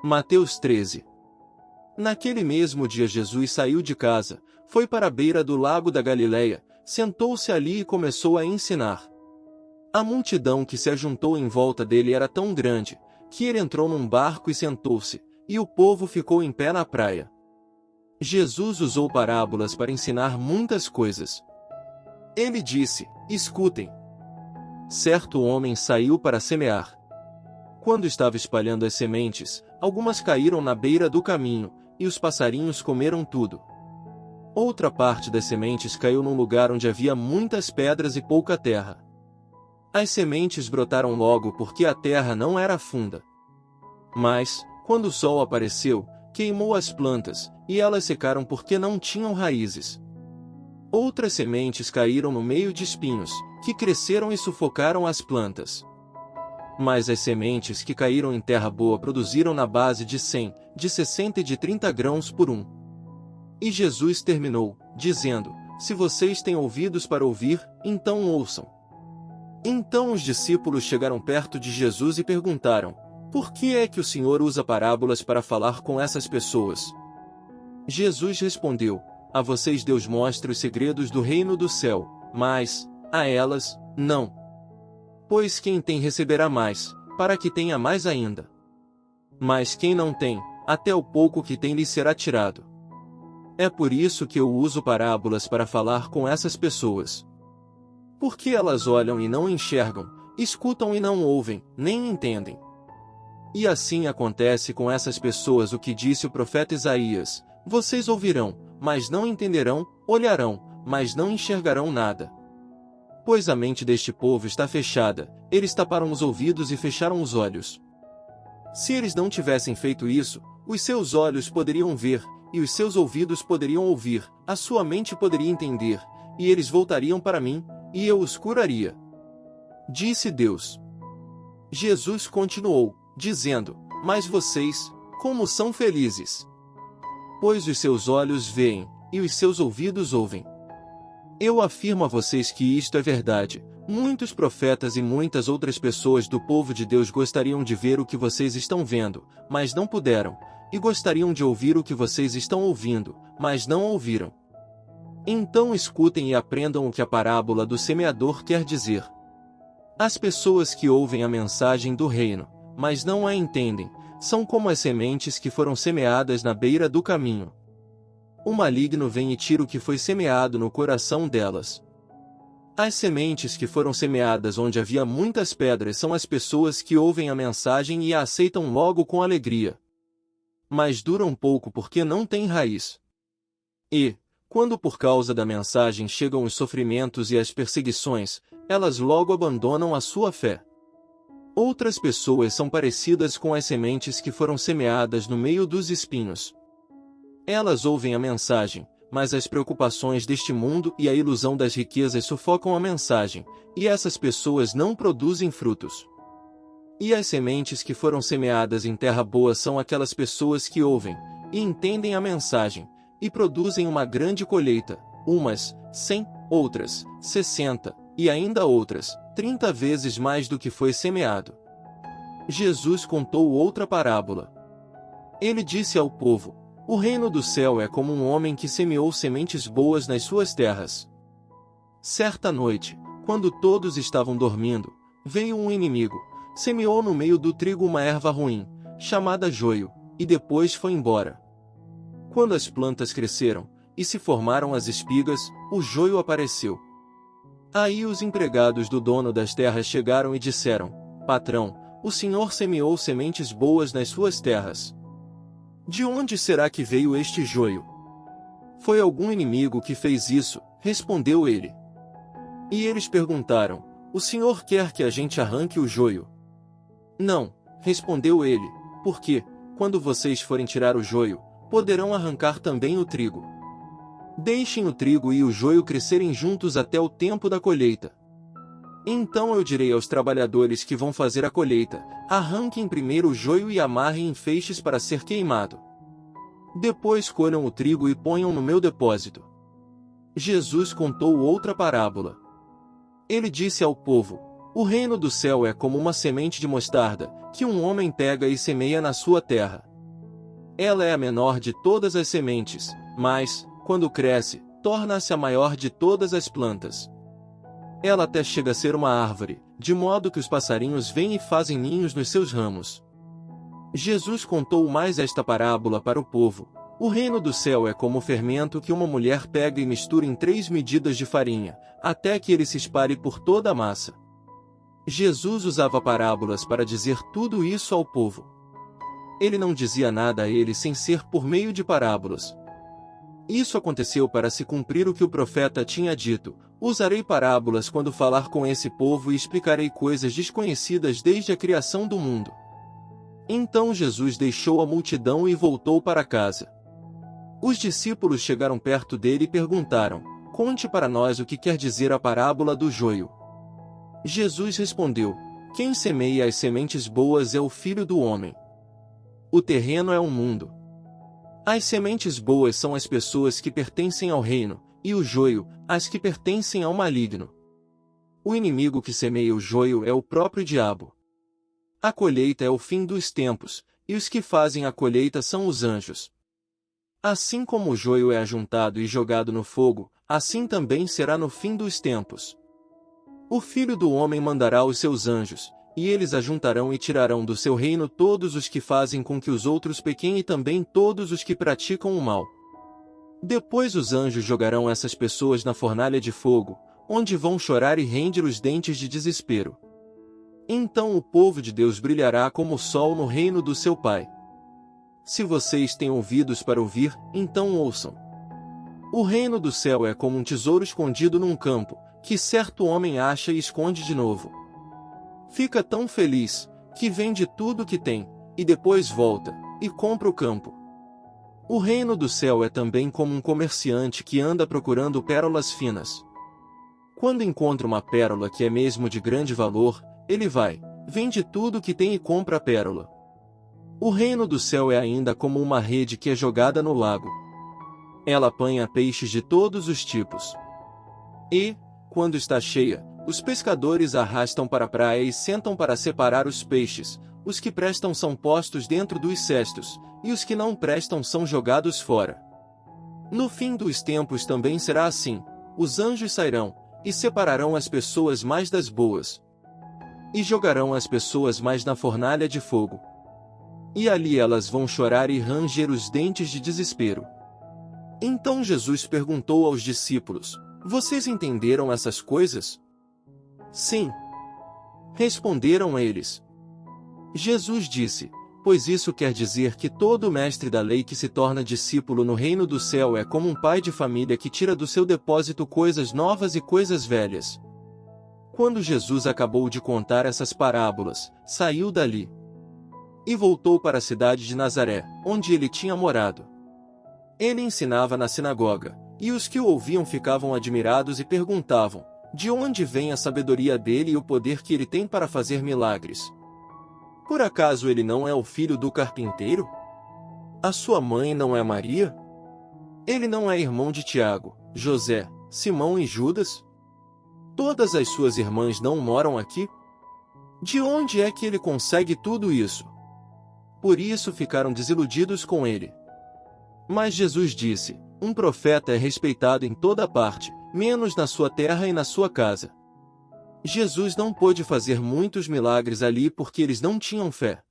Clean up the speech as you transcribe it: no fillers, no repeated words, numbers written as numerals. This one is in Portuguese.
Mateus 13. Naquele mesmo dia Jesus saiu de casa, foi para a beira do lago da Galileia, sentou-se ali e começou a ensinar. A multidão que se ajuntou em volta dele era tão grande, que ele entrou num barco e sentou-se, e o povo ficou em pé na praia. Jesus usou parábolas para ensinar muitas coisas. Ele disse: escutem. Certo homem saiu para semear. Quando estava espalhando as sementes, algumas caíram na beira do caminho, e os passarinhos comeram tudo. Outra parte das sementes caiu num lugar onde havia muitas pedras e pouca terra. As sementes brotaram logo porque a terra não era funda. Mas, quando o sol apareceu, queimou as plantas, e elas secaram porque não tinham raízes. Outras sementes caíram no meio de espinhos, que cresceram e sufocaram as plantas. Mas as sementes que caíram em terra boa produziram na base de 100, de 60 e de 30 grãos por um. E Jesus terminou, dizendo: se vocês têm ouvidos para ouvir, então ouçam. Então os discípulos chegaram perto de Jesus e perguntaram: por que é que o Senhor usa parábolas para falar com essas pessoas? Jesus respondeu: a vocês Deus mostra os segredos do reino do céu, mas, a elas, não. Pois quem tem receberá mais, para que tenha mais ainda. Mas quem não tem, até o pouco que tem lhe será tirado. É por isso que eu uso parábolas para falar com essas pessoas. Porque elas olham e não enxergam, escutam e não ouvem, nem entendem. E assim acontece com essas pessoas o que disse o profeta Isaías: vocês ouvirão, mas não entenderão, olharão, mas não enxergarão nada. Pois a mente deste povo está fechada, eles taparam os ouvidos e fecharam os olhos. Se eles não tivessem feito isso, os seus olhos poderiam ver, e os seus ouvidos poderiam ouvir, a sua mente poderia entender, e eles voltariam para mim, e eu os curaria. Disse Deus. Jesus continuou, dizendo: mas vocês, como são felizes! Pois os seus olhos veem, e os seus ouvidos ouvem. Eu afirmo a vocês que isto é verdade. Muitos profetas e muitas outras pessoas do povo de Deus gostariam de ver o que vocês estão vendo, mas não puderam, e gostariam de ouvir o que vocês estão ouvindo, mas não ouviram. Então escutem e aprendam o que a parábola do semeador quer dizer. As pessoas que ouvem a mensagem do reino, mas não a entendem, são como as sementes que foram semeadas na beira do caminho. O maligno vem e tira o que foi semeado no coração delas. As sementes que foram semeadas onde havia muitas pedras são as pessoas que ouvem a mensagem e a aceitam logo com alegria. Mas duram pouco porque não têm raiz. E, quando por causa da mensagem chegam os sofrimentos e as perseguições, elas logo abandonam a sua fé. Outras pessoas são parecidas com as sementes que foram semeadas no meio dos espinhos. Elas ouvem a mensagem, mas as preocupações deste mundo e a ilusão das riquezas sufocam a mensagem, e essas pessoas não produzem frutos. E as sementes que foram semeadas em terra boa são aquelas pessoas que ouvem, e entendem a mensagem, e produzem uma grande colheita, umas 100, outras 60, e ainda outras 30 vezes mais do que foi semeado. Jesus contou outra parábola. Ele disse ao povo: o reino do céu é como um homem que semeou sementes boas nas suas terras. Certa noite, quando todos estavam dormindo, veio um inimigo, semeou no meio do trigo uma erva ruim, chamada joio, e depois foi embora. Quando as plantas cresceram, e se formaram as espigas, o joio apareceu. Aí os empregados do dono das terras chegaram e disseram: patrão, o senhor semeou sementes boas nas suas terras. De onde será que veio este joio? Foi algum inimigo que fez isso, respondeu ele. E eles perguntaram: o senhor quer que a gente arranque o joio? Não, respondeu ele, porque, quando vocês forem tirar o joio, poderão arrancar também o trigo. Deixem o trigo e o joio crescerem juntos até o tempo da colheita. Então eu direi aos trabalhadores que vão fazer a colheita: arranquem primeiro o joio e amarrem em feixes para ser queimado. Depois colham o trigo e ponham no meu depósito. Jesus contou outra parábola. Ele disse ao povo: o reino do céu é como uma semente de mostarda, que um homem pega e semeia na sua terra. Ela é a menor de todas as sementes, mas, quando cresce, torna-se a maior de todas as plantas. Ela até chega a ser uma árvore, de modo que os passarinhos vêm e fazem ninhos nos seus ramos. Jesus contou mais esta parábola para o povo. O reino do céu é como o fermento que uma mulher pega e mistura em 3 medidas de farinha, até que ele se espalhe por toda a massa. Jesus usava parábolas para dizer tudo isso ao povo. Ele não dizia nada a eles sem ser por meio de parábolas. Isso aconteceu para se cumprir o que o profeta tinha dito: usarei parábolas quando falar com esse povo e explicarei coisas desconhecidas desde a criação do mundo. Então Jesus deixou a multidão e voltou para casa. Os discípulos chegaram perto dele e perguntaram: conte para nós o que quer dizer a parábola do joio. Jesus respondeu: quem semeia as sementes boas é o Filho do Homem. O terreno é o mundo. As sementes boas são as pessoas que pertencem ao reino, e o joio, as que pertencem ao maligno. O inimigo que semeia o joio é o próprio diabo. A colheita é o fim dos tempos, e os que fazem a colheita são os anjos. Assim como o joio é ajuntado e jogado no fogo, assim também será no fim dos tempos. O Filho do Homem mandará os seus anjos, e eles ajuntarão e tirarão do seu reino todos os que fazem com que os outros pequem e também todos os que praticam o mal. Depois os anjos jogarão essas pessoas na fornalha de fogo, onde vão chorar e ranger os dentes de desespero. Então o povo de Deus brilhará como o sol no reino do seu Pai. Se vocês têm ouvidos para ouvir, então ouçam. O reino do céu é como um tesouro escondido num campo, que certo homem acha e esconde de novo. Fica tão feliz, que vende tudo o que tem, e depois volta, e compra o campo. O reino do céu é também como um comerciante que anda procurando pérolas finas. Quando encontra uma pérola que é mesmo de grande valor, ele vai, vende tudo o que tem e compra a pérola. O reino do céu é ainda como uma rede que é jogada no lago. Ela apanha peixes de todos os tipos. E, quando está cheia, os pescadores a arrastam para a praia e sentam para separar os peixes. Os que prestam são postos dentro dos cestos, e os que não prestam são jogados fora. No fim dos tempos também será assim: os anjos sairão, e separarão as pessoas mais das boas, e jogarão as pessoas mais na fornalha de fogo. E ali elas vão chorar e ranger os dentes de desespero. Então Jesus perguntou aos discípulos: vocês entenderam essas coisas? Sim, responderam eles. Jesus disse: pois isso quer dizer que todo mestre da lei que se torna discípulo no reino do céu é como um pai de família que tira do seu depósito coisas novas e coisas velhas. Quando Jesus acabou de contar essas parábolas, saiu dali e voltou para a cidade de Nazaré, onde ele tinha morado. Ele ensinava na sinagoga, e os que o ouviam ficavam admirados e perguntavam: de onde vem a sabedoria dele e o poder que ele tem para fazer milagres? Por acaso ele não é o filho do carpinteiro? A sua mãe não é Maria? Ele não é irmão de Tiago, José, Simão e Judas? Todas as suas irmãs não moram aqui? De onde é que ele consegue tudo isso? Por isso ficaram desiludidos com ele. Mas Jesus disse: um profeta é respeitado em toda parte, menos na sua terra e na sua casa. Jesus não pôde fazer muitos milagres ali porque eles não tinham fé.